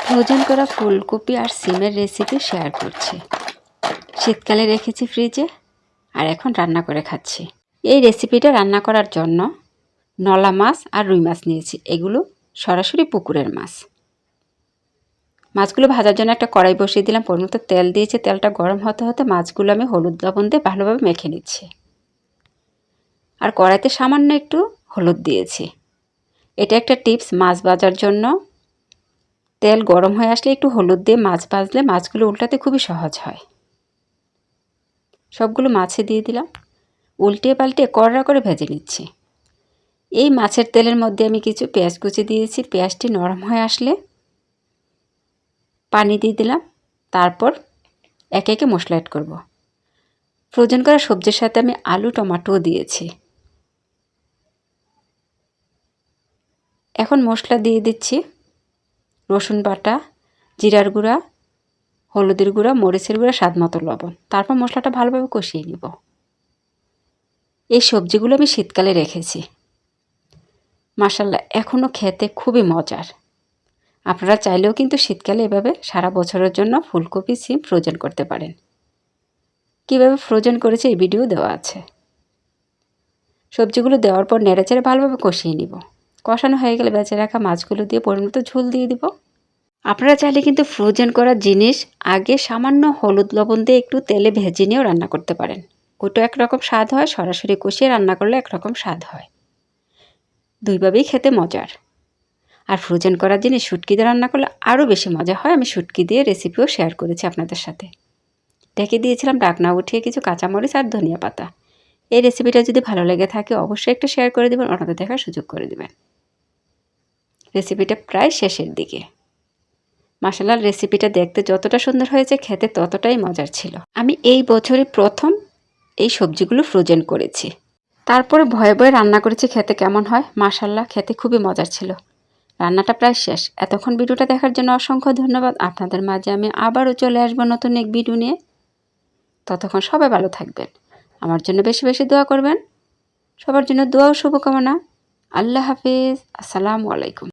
Frozen করা ফুলকপি আর সিমের রেসিপি শেয়ার করছি। শীতকালে রেখেছি ফ্রিজে আর এখন রান্না করে খাচ্ছি। এই রেসিপিটা রান্না করার জন্য নলা মাছ আর রুই মাছ নিয়েছি। এগুলো সরাসরি পুকুরের মাছ। মাছগুলো ভাজার জন্য একটা কড়াই বসিয়ে দিলাম, পরিমতো তেল দিয়েছি। তেলটা গরম হতে হতে মাছগুলো আমি হলুদ লবণ দিয়ে ভালোভাবে মেখে নিচ্ছি। আর কড়াইতে সামান্য একটু হলুদ দিয়েছি। এটা একটা টিপস, মাছ ভাজার জন্য তেল গরম হয়ে আসলে একটু হলুদ দিয়ে মাছ ভাজলে মাছগুলো উল্টাতে খুবই সহজ হয়। সবগুলো মাছে দিয়ে দিলাম, উল্টিয়ে পাল্টিয়ে কড়া করে ভেজে নিচ্ছি। এই মাছের তেলের মধ্যে আমি কিছু পেঁয়াজ কুচি দিয়েছি। পেঁয়াজটি নরম হয়ে আসলে পানি দিয়ে দিলাম। তারপর একে একে মশলা অ্যাড করব। ফ্রোজেন করা সবজির সাথে আমি আলু টমেটোও দিয়েছি। এখন মশলা দিয়ে দিচ্ছি রসুন বাটা, জিরার গুঁড়া, হলুদের গুঁড়া, মরিচের গুঁড়া, স্বাদ মতো লবণ। তারপর মশলাটা ভালোভাবে কষিয়ে নিব। এই সবজিগুলো আমি শীতকালে রেখেছি। মাশাআল্লাহ, এখনও খেতে খুবই মজার। আপনারা চাইলেও কিন্তু শীতকালে এভাবে সারা বছরের জন্য ফুলকপি সিম ফ্রোজেন করতে পারেন। কীভাবে ফ্রোজেন করেছে এই ভিডিও দেওয়া আছে। সবজিগুলো দেওয়ার পর নেড়েচেড়ে ভালোভাবে কষিয়ে নিব। কষানো হয়ে গেলে বেঁচে রাখা মাছগুলো দিয়ে পরিমিত ঝোল দিয়ে দিব। আপনারা চাইলে কিন্তু ফ্রোজেন করা জিনিস আগে সামান্য হলুদ লবণ দিয়ে একটু তেলে ভেজে নিয়েও রান্না করতে পারেন। ওটা একরকম স্বাদ হয়, সরাসরি কষিয়ে রান্না করলে একরকম স্বাদ হয়। দুইভাবেই খেতে মজার। আর ফ্রোজেন করা জিনিস শুটকি দিয়ে রান্না করলে আরও বেশি মজা হয়। আমি শুটকি দিয়ে রেসিপিও শেয়ার করেছি আপনাদের সাথে। ঢেকে দিয়েছিলাম ঢাকনা উঠিয়ে কিছু কাঁচামরিচ আর ধনিয়া পাতা। এই রেসিপিটা যদি ভালো লেগে থাকে অবশ্যই একটা শেয়ার করে দেবেন, অন্যদের দেখার সুযোগ করে দেবেন। রেসিপিটা প্রায় শেষের দিকে। মাশাআল্লাহ, রেসিপিটা দেখতে যতটা সুন্দর হয়েছে খেতে ততটাই মজার ছিল। আমি এই বছরে প্রথম এই সবজিগুলো ফ্রোজেন করেছি। তারপরে ভয়ে ভয়ে রান্না করেছি খেতে কেমন হয়। মাশাআল্লাহ, খেতে খুবই মজার ছিল। রান্নাটা প্রায় শেষ। এতক্ষণ ভিডিওটা দেখার জন্য অসংখ্য ধন্যবাদ। আপনাদের মাঝে আমি আবারও চলে আসবো নতুন এক ভিডিও নিয়ে। ততক্ষণ সবাই ভালো থাকবেন। আমার জন্য বেশি বেশি দোয়া করবেন। সবার জন্য দোয়া ও শুভকামনা। আল্লাহ হাফিজ। আসসালামু আলাইকুম।